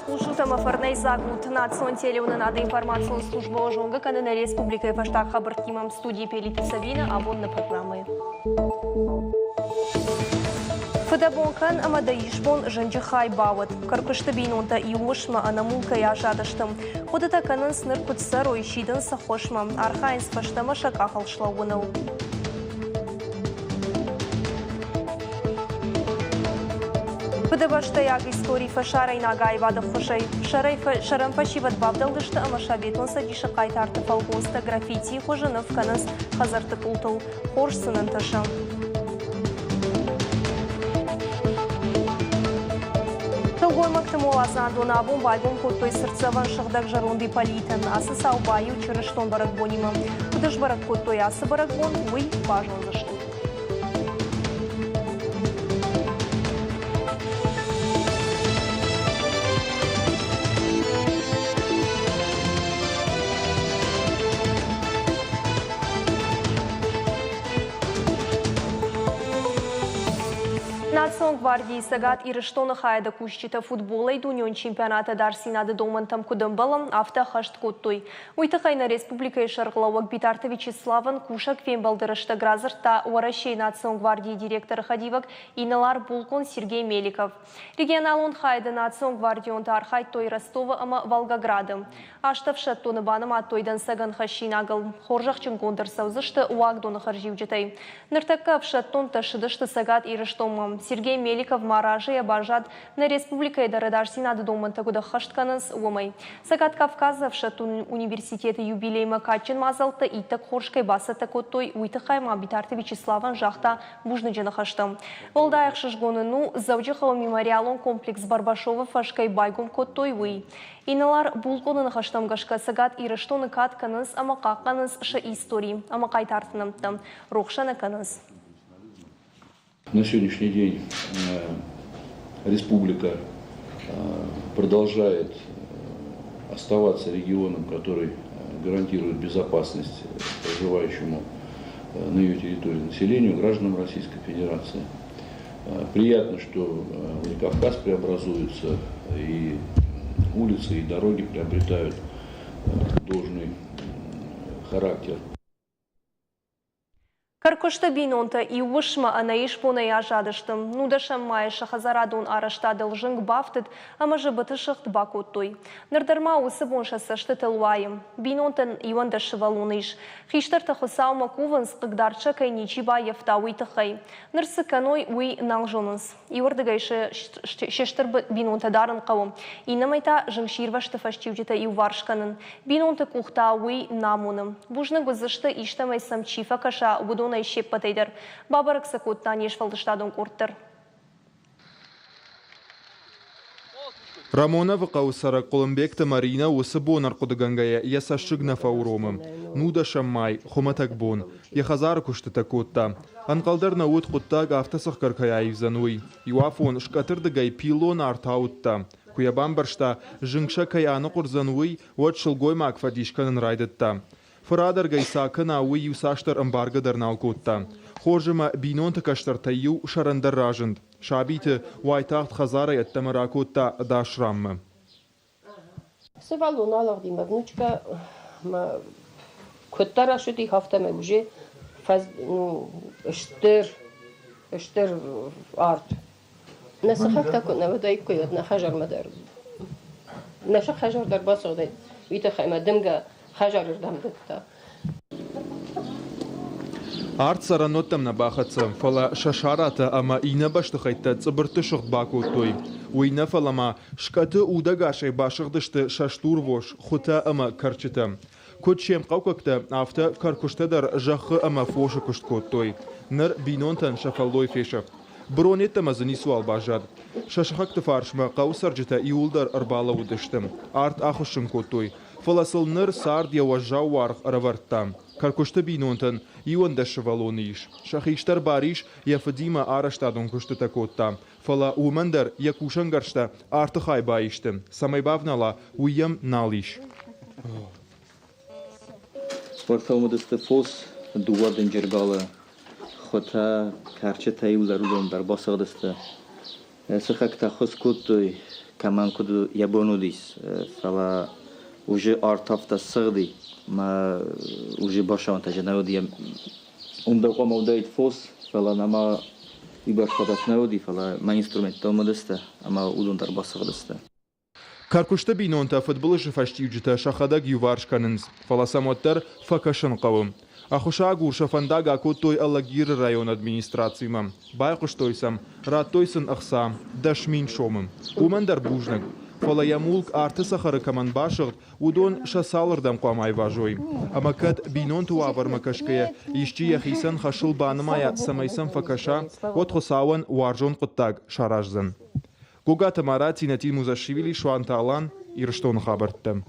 Хулшу тамафарнай загут национ телеунанады информацион служба жонга канана республика паштак хабартимам студии Пелиты Савина абонна программы. Фадабонкан амадаишбон жанджихай бават. Каркышты бейнонта иумышма анамулка яжадыштым. Ходыта канын сныр кутсару ищидын сахошма. Архайн спаштама шакахал шлауынау. Башта як истории фашарай нагай вада фашай. Шарам фашиват бавдалдышты амашабетон садиша кайтарты фалгонста граффити хожанов канас хазарты пултыл. Хорш сынанташам. Мактымол азандон абон байгон коттой сырцаван шыгдак жаронды политен. Асы саубаю чырыштон барак бонимам. Кудыш барак коттой асы барак бон, уй важно зашту. Национал гвардии сагат ирыштоны хайда кушчита футбола и дунион чемпионата дарсинады домантам кудымбалам авто хашт коттой. Уйтахайна республика и шарглауак битарта Вячеславан кушак фембалдырышта гразырта уаращей национал гвардии директора Хадивак иналар Булкон Сергей Меликов. Регионалон хайда национал гвардион тархай той Ростова ама Волгоградом. Аштавшат тоны банам аттойдан саган хашинагыл. Хоржах чынгондыр саузышты уагдоны харживджетай. Ныртакка вшаттон ташыдышты сагат ирыштомам. Сергей Меликов маражия бажат на республика и дарадарсинады доманта куда хаштканыз умай. Сагат Кавказа вшаттон университеты юбилейма качын мазалты и так хоршкай басата коттой уйтахайма битарты Вячеславан жахта бужны жаны хаштам. Волдаяк шышгоныну завджихава мемориалон комплекс Барбашова фашкай байгом коттой уй. Иналар булконын хаштамгашка сагат ирыштоны катканыз ама какканыз ша истории ама кайтартынымтым. Рухшаны каныз. На сегодняшний день республика продолжает оставаться регионом, который гарантирует безопасность проживающему на ее территории населению, гражданам Российской Федерации. Приятно, что Владикавказ преобразуется, и улицы, и дороги приобретают должный характер. Каркошта бинонта и ушма анаиш пона яжадыштым. Нудашам майша хазарадон араштадыл жынг бафтыт, ама жыбыты шыхт бакоттой. Нырдарма усы боншасы штытылуайым. Бинонтан иванда шывалуныш. Хиштарта хысаума куванс кыгдарча кайничи баевта уйтахай. Нырсы каной уй налжонынс. Ивардыгайшы шештыр бинонта дарын қавым. Инамайта жыңширвашты фаштивджета и варшканын. Бинонта кухта уй намуным. Бужны гузышты иштамай самчифа каша будон ишеп патайдар. Бабарак сакоттан ешфалдыштадон корттыр. Рамона вақаусара Колумбекта Марина усыбон арқудыгангая ясашыгна фауромым. Нуда шаммай, хоматакбон, яхазар куштыта котта. Анқалдарна от құттаг автасық каркая айвзануй. Юафон шкатырдыгай пилон артаутта. Куябан баршта жыңша каяны құрзануй, от шылгой макфадишканын райдытта. Фарадар гайсакын ауы юсаштар амбаргадар налкотта. Хоржыма бинонта каштартайю шарандар ражынд. Шабиты уайтахт хазара яттамаракотта дашраммы. Сывалун алагдима внучка көттара шуди хафтаме уже эштер арт. Насахакта кона вадайко ядна хажар мадар. Наша хажар дар басодай. Вита хайма дымга хажар дамдытта. Арт сараноттам набахатса, фала шашарата ама ина баштыхайтта цыбырты шыхт бакоттой. Уйна фалама шкаты удагашай башыгдышты шаштур вош, хута ама карчыта. Котчем қаукакта авто каркуштадар жахы ама фошы кушткоттой. Ныр бинонтан шафаллой фешак. Бронетта мазыни суал бажад. Шашахакты фаршма қаусаржыта иулдар арбала удыштым. Арт ахушым коттой. Фаласыл ныр сардия важау варх араварттам. Каркушта бинонтан ионда шавалониш. Шахиштар бариш яфадима араштадон куштата котта. Фала умандар якушангаршта артыхай баиштым. Самайбавнала уям налиш. Спорталмадысты фос дуадын жергалы. Хота карча тайуларудон дар басагдысты. Сыхакта хос коттой كمان كده يبونوديس فلا وجه أرتفت الصغدي ما وجه باشان تجنودي دقوا موديت فوس فلا نما يبرشقدت نودي فلا ما إنسترومنت تومدسته أما أولون در باسقدسته Karkuşta binonta futbolu jifashtiucita shahadag yuvarshkanins falasamotter fakashin qawm. Axushagur shafandaga kotoy allagir rayon administratsiyam. Bayqushtoysam rattoysin aqsam dashmin shomim. Umandar bujnag. Falayamulk artı saxarı kaman başıq udon şasalırdan qamay vajoy. Ama kad binontu avarmakashkaya işçi yaxisan xaşıl banımaya samaysan fakasha ot xusawan warjon qıttag şarajzın. Гугата Марати Нати Музашвили Шуанталан Ирштон Хабарттам.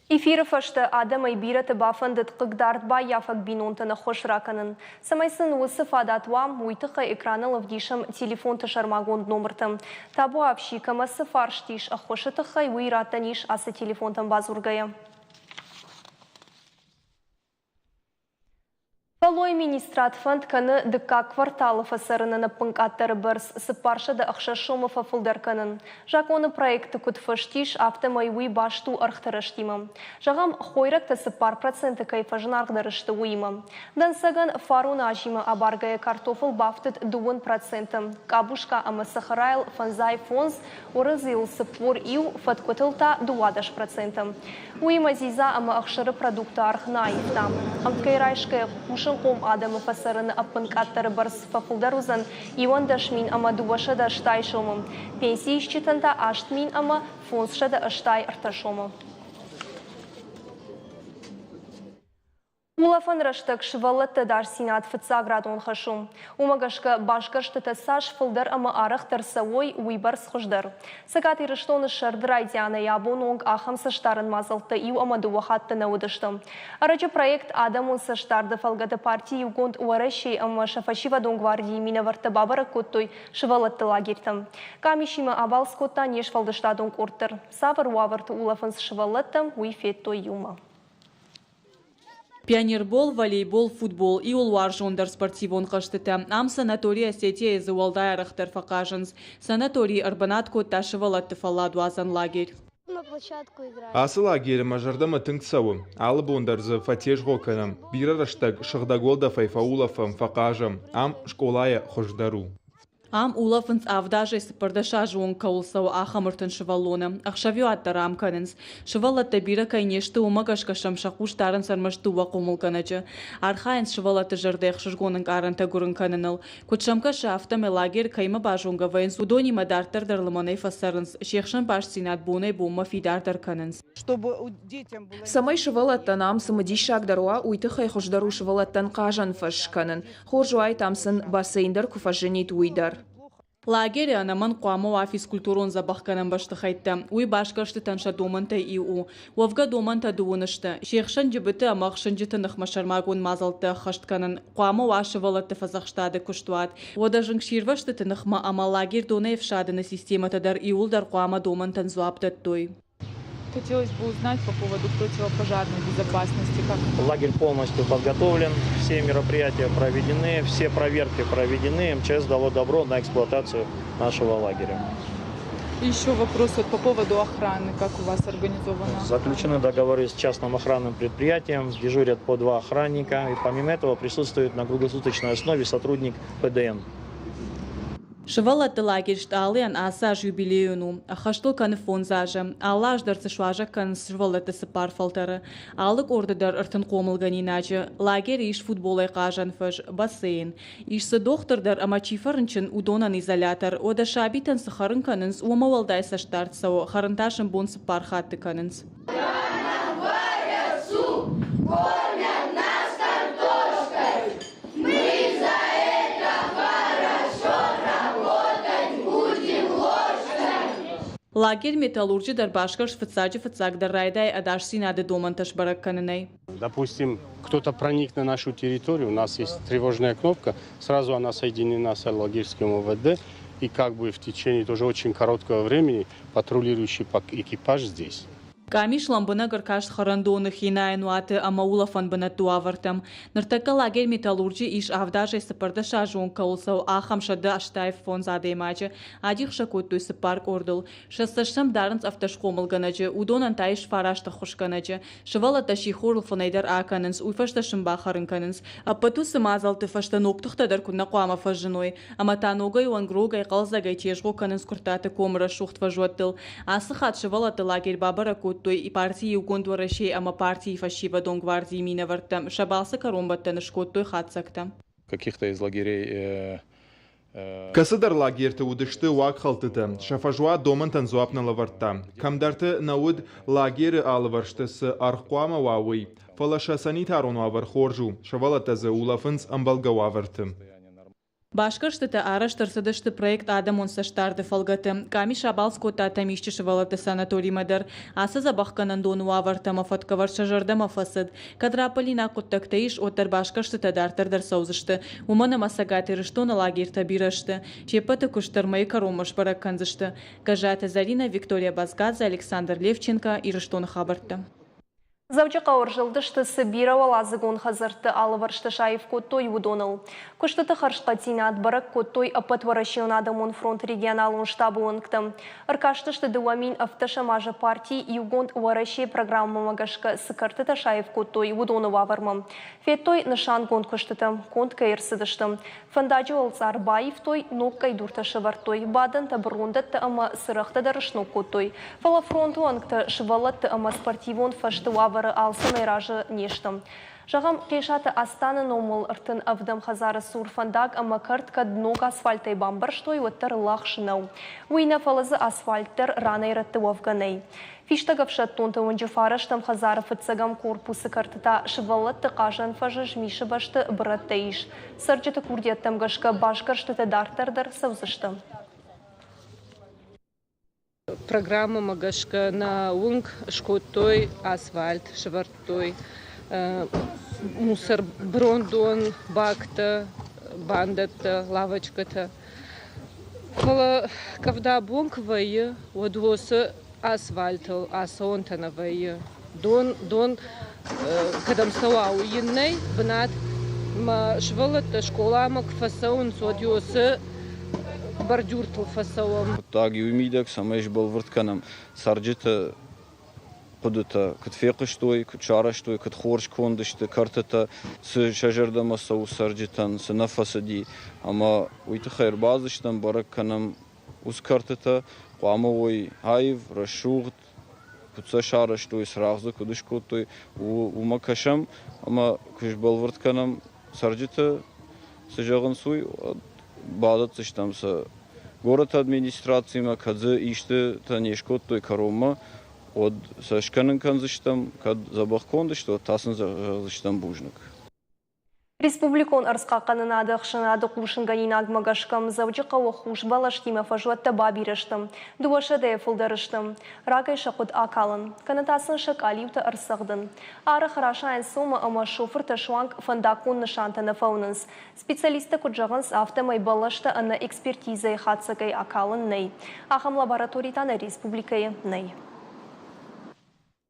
Эфиры фашты адам айбираты бафандыт қыгдард ба яфак бинонтаны хошраканын. Самайсын усы фадатуам уйтықа экраны лавдишам телефон тышармагонд номертым. Табу апшикамасы фарштиш ахошытықа уйраттаниш асы телефонтан базургая. Фалой министрат фонд каны дыка кварталов асарынаны пынкаттары бірс сыпаршады ақшашомы фафылдар Жақоны проекты күтфаштиш автомайуи башту архтарыштимам. Жағам хойракта сыпар проценты кайфажын арғдарышты уймам. Дансаган фаруна ажимы абаргая картофыл бафтыт 2%. Кабушка ама сахарайл фанзай фонз орызыл сыпор ил фаткотылта 20%. Уйма зиза ама ақшыры продукты архнаевтам. Амкайрайшкая кушын қом адамы фасарыны аппынкаттары барс фафылдарузан иван дашмин ама дубашада аштай шомым. Пенсии считанда аштмин ама фонсшада аштай арташомым. Улафан раштак шывалатты дарсинат фыцаград он хашум. Умагашка башкаштыта саш фылдар ама арах тарсавой уйбар схождар. Сагаты раштоны шардырайдяна ябононг ахам саштарын мазалты ию ама дуахатты наудыштым. Арачы проект адамун саштарды фалгаты партии югонд уарашей ама шафашива донгвардии минаварты бабара коттой шывалатты лагертым. Камишима абал скотта неш фалдышта донг орттыр. Савар уаварты улафан шывалаттым уйфеттой юма. Пионербол, волейбол, футбол и улваржондар спортивон қаштыты. Ам санатория сетия езі уалдай арықтар фақажыныз. Санаторий арбанат котташывалатты фаладу азан лагерь. Асы лагері мажардама тыңтсауы. Алып ондарзы фатеж ғоканам. Бира раштаг шығдаголда файфаулафам фақажам. Ам школая хождару. Ам улафынс авдажай сыпырдаша жуон каулсау ахамыртын шывалоны. Ахшавю аттарам канынс. Шывалатта бира кайнешты умагашка шамшақуш тарын сармашты уақумыл каначы. Архайынс шывалатты жардайх шыжгонын аранта гурын каныныл. Кутшамка шафтаме лагер кайма бажунга вайынс удони мадартар дарлыманай фасарынс. Шехшан баш синат бунай бумма фидартар канынс. Самай шывалаттан ам самадишак даруа уйтыхай хождару шывалаттан кажан фаш канын. Хоржуай тамсын бассейндар куфаженит уйдар. Лагерь анаман қуаму физкультурон забахканан башты хайтты. Уй башкашты танша доманта иу. Уавга доманта дуынышты. Шехшан жібіті амақшын жітінық машармагун мазалты хаштканын. Қуаму ашывалатты фазақштады күштуат. Одажың ширвашты тынықма ама лагерь доны эфшадыны систематадар иулдар қуама домантан зуаптаттой. Хотелось бы узнать по поводу противопожарной безопасности. Лагерь полностью подготовлен, все мероприятия проведены, все проверки проведены. МЧС дало добро на эксплуатацию нашего лагеря. Еще вопрос по поводу охраны. Как у вас организовано? Заключены договоры с частным охранным предприятием, дежурят по 2 охранника. И помимо этого присутствует на круглосуточной основе сотрудник ПДН. Шывалатты лагерь шталыян асаж юбилеюну. Ахаштыл каны фонзажы. Аллаждарцы шуажа каны шывалатты сыпар фалтары. Алык ордыдар ыртын комылганинажы. Лагерь иш футболай кажан фыж, бассейн. Ишсы доктырдар ама чифарынчын удонан изолятор. Ода шабитан сыхарын канынс уамавалдай саштартсау. Харынташын бон сыпар хатты канынс. Лагерь металлурджи дар башкаш фыцаджи фыцак дар райдай адаш синады доманташ баракканынай. Допустим, кто-то проник на нашу территорию, у нас есть тревожная кнопка, сразу она соединена с лагерским ОВД, и как бы в течение тоже очень короткого времени патрулирующий экипаж здесь. Камиш ламбына гыркаш харандоны хинай нуаты амаулафан бына туавартам. Ныртака лагер металлурджи иш авдажай сыпырды шажун каулсау ахам шады аштаев фон задаймачы, адих шакуттуй сыпарк ордыл. Шасташам дарынц автошкомыл ганаджы, удонан тайш фарашта хушканаджы, шывала таши хорл фонайдар аканынс, уйфашташым бахарынканынс, апату сымазал тыфашта ноптухтадар кунна қуама фажыной, аматаногай уангрогай қалзагай тежго канынс куртаты комыра шухт фажуаттыл, асы хат шывалаты лагер бабаракут той и партии угондварашей, ама партии фашива дон гвардии минавартам, шабалса каромбаттан шкот той хатсактам. Каких-то из лагерей Касыдар лагерты удышты уак халтыты, шафажуа домантан зуапна лаварта. Камдарты науд лагеры алыварштысы архуама вауи, фалаша санитарон авар хоржу, шавалатазы улафынс амбалга ваварты. Башкырштыты араштырсыдышты проект адамон саштарды фалгаты. Ками шабалскота тамишчы шывалаты санаторий мадар. Асы забахканан дону авартама фаткавар шажардама фасыд. Кадраполина коттактаиш отар башкырштыты дартардар саузышты. Умана масагаты рыштона лагерта бирашты. Чепаты куштармай каромаш баракканзышты. Кажата Зарина, Виктория Базгадзе, Александр Левченко и рыштона хабарты. Завчы қауыр жылдышты Сыбирава лазығын қазырты алываршты шайып көттой удоныл. Күштіті қаршқа тинат барак көттой апатварашион адамон фронт регионалын штабы онктым. Аркаштышты дуамин автошамажы партии югонд вараши программы магашқа сыкартыты шайып көттой удоны вавармым. Феттой нышан гонд күштітім, конд кайырсыдыштым. Фандаджы олцар байып той ноккай дурташы вартой. Бадын табырондатты ама сырықты дарышну көттой. Фала фронту онкты шывалатты ама спортивон фашты вавары алсын айражы нештім. Жағам кейшаты астаны номыл ұртын авдам хазары сур фандаг ама картка дног асфальтай бамбарштой өттір лақшынау. Уйна фалазы асфальттер рана иратты вавганай. Фиштагавшат тонты онжы фараштам хазары фыцагам корпусы картыта шывалатты қажан фажы жмиші башты бұраттайыш. Сырджеті курдеттім гашка башкарштыты дартардар савзыштым. Программа магашка на унг шкоттой асфальт швартой мусор брондон бакта бандата лавочката кола когда бунквае водосы асфальтал асонтановые дон когда мсауау инней бнат ма швалата школа мак фасаун содиосы бордюртл фасауам. Таги умидак самеш был вртканам сарджита кудута катфекыштой, кучараштой, катхорш кондышты, картата с шажардама сау сарджитан с нафасади, ама уйтахайр базыштан баракканам уз картата, қуамовой хайв, рашугт, куца шараштой, сразу кудышкотой, умакашам, ама куш был вртканам сарджита сажаган суй, бадат сыштамса город администрацияма кадзы ишты танешкот той карома от сашканын канзыштам кад забахкондышты тасын зыштам бужнак. Республикон арска канынады қшынады құшынғанин агмагашкам завжы қауы құш балаштима фажуатта бабирыштым. Дуашады фылдарыштым. Рагай шақуд акалын. Канатасын шакалиуты арсағдын. Ары қарашайын сома ама шофыр ташуанг фандакун нышантаны фаунынс. Специалисты күджағынс автомай балашты ана экспертизай хатсагай акалын ней. Ахам лаборатоританы республикай ней.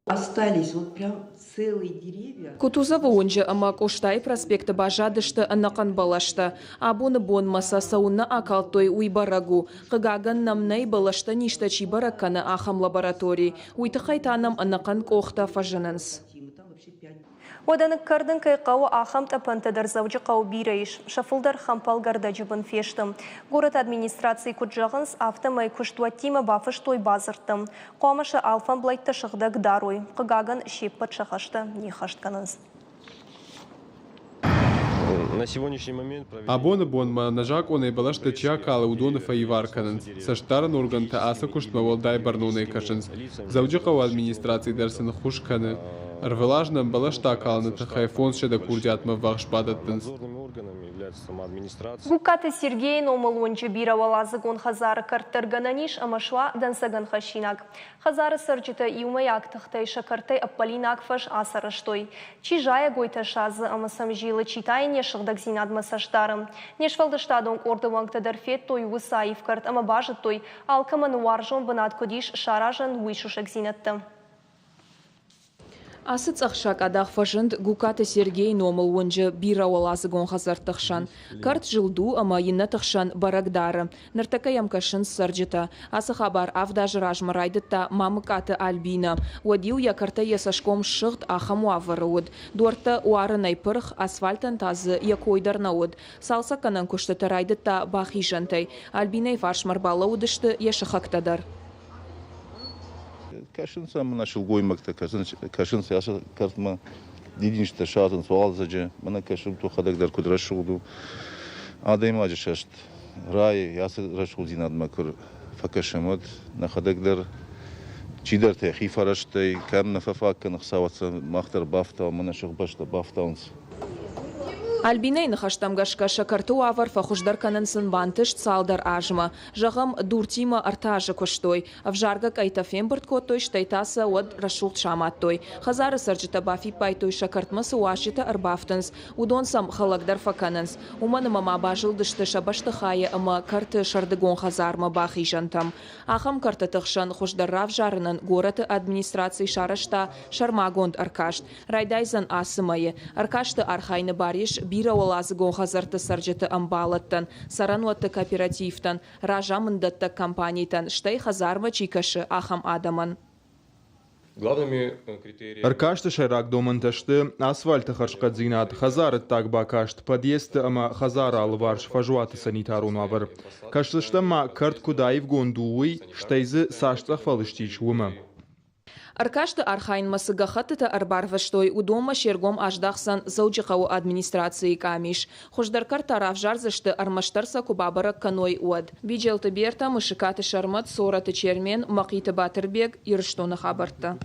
Остались вот прям целые деревья. Кутузова онжы ама коштай проспекты бажадышты анакан балашты. Абуны бон маса сауна акалтой уйбарагу. Қыгаган намнай балашты ништачи бараканы ахам лабораторий. Уйтықайтанам анакан кохта фажананс. Оданық кардың кайқауы ахам тапантадар завжы қау бирайш. Шафылдар хампал гардажыбын фештім. Город администрации күджағынс автомай күштуаттима бафыш той базырттым. Қуамышы алфан блайтты шығдық дарой. Қыгаган шеппат шақашты не қаштканыз. На сегодняшний момент Абоны бонма нажак он и балашты чакалы удонов и варкананс. Саштарын органта аса куштмавал дай барнуны кашанс. Завжы қау администрации дарсын хушканы. Арвелажным балашта калны тахайфон шеда курдятма вахшпадаттынс. Гукаты Сергей номал ончы биравалазы гон хазары карттыргананиш амашва дансаган хашинак. Хазары сырчыта иумаяк тахтай шакартай аппалинак фаш асарыштой. Чижая гойта шазы амасам жилы читай нешылдак зинадма саштарым. Нешвалдыштадон орды вангтадар фет той высаив карт ама бажыт той алкаман варжон бынат кодиш шаражан уйшушак зинатты. Асыц ахшак адах фажынд гукаты Сергей номыл онжы бира олазы гонхазар тықшан. Карт жылду ама йынна тықшан барагдары. Ныртака ямкашын сырджыта. Асы хабар авдажы ражмарайдытта мамыкаты Альбина. Уадил якарта ясашком шыгт ахам уавырыуд. Дуарта уарынай пырх асфальтан тазы якойдарнауд. Салса канан куштыты райдытта бахи жантай. Альбинай фаршмарбала удышты яшыхактадар. Кашинса нашел гоймакта, кашинса яша картма дидиншта шатын суалзаджи, мана кашин тухадагдар кудрашулду. Адаймаджи шашт рай ясы рашул зинадма кур факашамот нахадагдар чидар те хифараштай кам нафафакка нахсаватса махтар бафта мана шухбашта бафтаунс. Альбинай нахаштамгашка шакарту авар фахуждар канансын бантыш цалдар ажма. Жағам дуртима артажы коштой. Авжарга кайта фемберт котой штайтаса од рашулт шаматтой. Хазары сарджита бафи пайтой шакартмасы уашита арбафтанс. Удон сам халагдар факананс. Уманы мама бажылдышты шабашты хая ама карты шардыгон хазарма бахи жантам. Ахам карты тықшан хуждар равжарынан гораты администрации шарашта шармагонд аркашт. Райдайзан асымайы. Аркашты архайны бариш бира олазы гонхазарты сарджеты амбалаттан, сарануатты кооперативтан, ражамындатты компанийтан, штай хазарма чикашы ахам адаман. Аркашты шайрак доманташты асфальты харшкадзинат, хазары так бакашт, подъезд ама хазара алварш фажуаты санитарун авар. Каштыштама карт кудаев гондуй, штайзы саштах фалыштич ума. Аркашты архайн масыгахатыта арбарваштой удома шергом аждахсан заучихау администрации камиш. Хуждаркар таравжарзышты армаштарса кубабара каной уад. Биджелты берта мышикаты шармат сораты чермен мақиты батырбег ирштоны хабарта.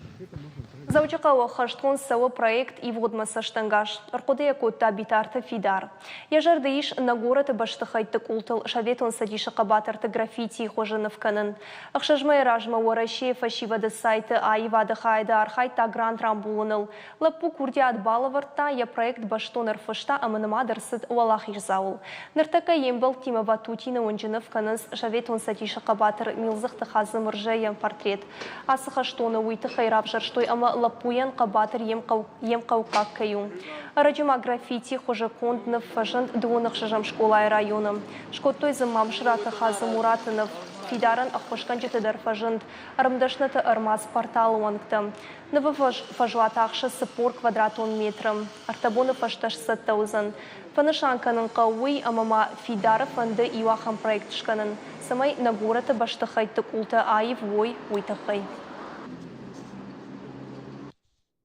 Заучақауы қаштон сауы проект и водмасы штангаш. Арқудея котта битарты фидар. Ежарды иш на город баштыхайтты култыл шаветон садиші қабатарты граффити хожынов канын. Ақшажмай ражма уараши фашивады сайты айвады хайды архайта грант рамбулыныл. Лапу курди адбалыварта я проект баштон арфышта амынымадырсыд уалахиш заул. Ныртака ембал Тима Ватутина онжынов канынс шаветон садиші қабатыр милзықты хазым ржаем портрет. Асы қаштоны уйты хайрабжарштой ама лапуян қабатыр ем қауқақ каю. Раджима граффити хожа конднов фажанд дуонық шажам школай районом. Шкоттой зымам шыраты хазы Муратынов фидаран ақпышқан жетідар фажанд арымдашнаты армаз порталы уанкты. Нывы фажуатақшы сыпор квадратон метром. Артабоны фашташ саттаузан. Фанышанканын қауый амама фидары фанды иуахам проект шканын. Самай на гораты баштықайтты култы айып вой уйтақай.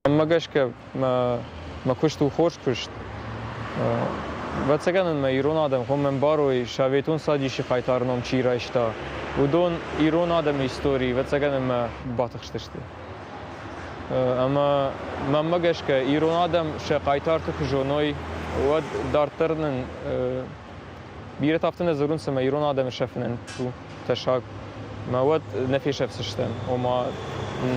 Магашка ма кушту хош кушт. Вацаганын ма ирон адам хоммен барой шаветун садиши хайтарном чирашта. Удон ирон адам истории вацаганын ма батыхштышты. Ама магашка ирон адам ша хайтартı жоной вад дартырнын бир таптын зурун сама ирон адам шафнын ту ташак ма вад нефишевсштен. Ома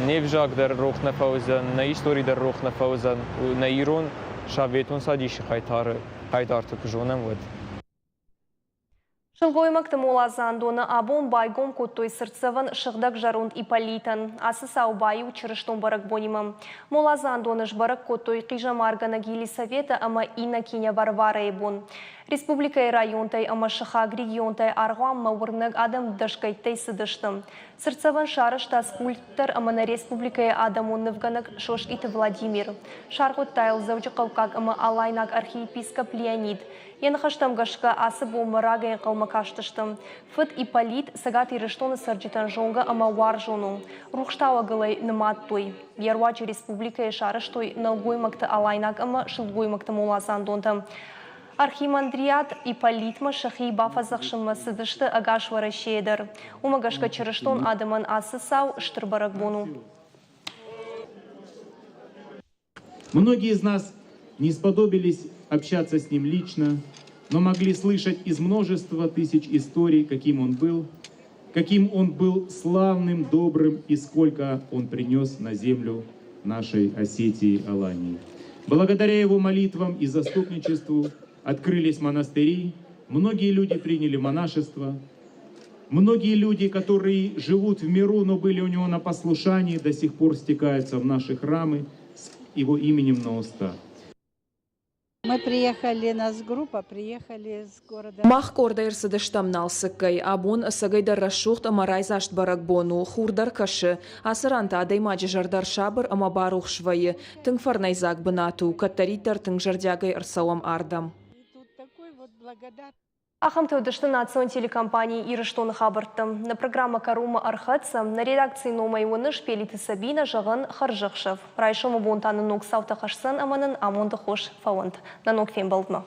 Невжак در روخ نفوزن، نه істوری در روخ نفوزن، نه ایران شاویتون سادیش خیتار تکجونم ود. Шылгоймакты молазандоны абон байгом коттой сырцывын шығдак жарунд иполитан. Асы саубайы учырыштон барак бонимам. Молазандоны жбарак коттой қижамаргана гили совета ама ина киня Варвара ебон. Республика районтай ама шыхаг регионтай арғуам мауырныг адам дашкайттай сыдыштым. Сырцывын шарышта скульптор ама на республика адамонны вганак шош иты Владимир. Шаргот тайл завжы қавкак ама алайнак архиепископ Леонид. Янхаштам гашка асы бомарагай қалмакаштыштым. Фыт Иполит сагат ирыштоны сарджитан жонга ама вар жону. Рухштауа гылай нымат той. Яруачы республика шарыштой налгоймакты алайнак ама шылгоймакты молазандонтым. Архимандрият Иполитма шахи бафазахшыма сыдышты агашвара шедер. Умагашка чырыштон адыман асы сау штырбарак бону. Многие из нас не сподобились общаться с ним лично, но могли слышать из множества тысяч историй, каким он был славным, добрым и сколько он принес на землю нашей Осетии Алании. Благодаря его молитвам и заступничеству открылись монастыри, многие люди приняли монашество, многие люди, которые живут в миру, но были у него на послушании, до сих пор стекаются в наши храмы его именем на уста. Мы приехали, нас группа, приехали с города... Мах кордайр сыдыштамнал сыккай, абон сагайдар расшухт амарайзашт барак бону, хурдар кашы, асыранта адаймаджи жардар шабыр ама барух швайы, тынг фарнайзак бынату, каттаритар тынг жардягай арсауам ардам. Ахамтыдышты национ телекомпании Ирыштон хабырттым. На программа Карума Архатса на редакции Номай Уныш Пелиты Сабина Жаган Харжықшев. Райшымы бонтаны ног саута хашсан аманын амонды хош фаунд. На ног фен балдма.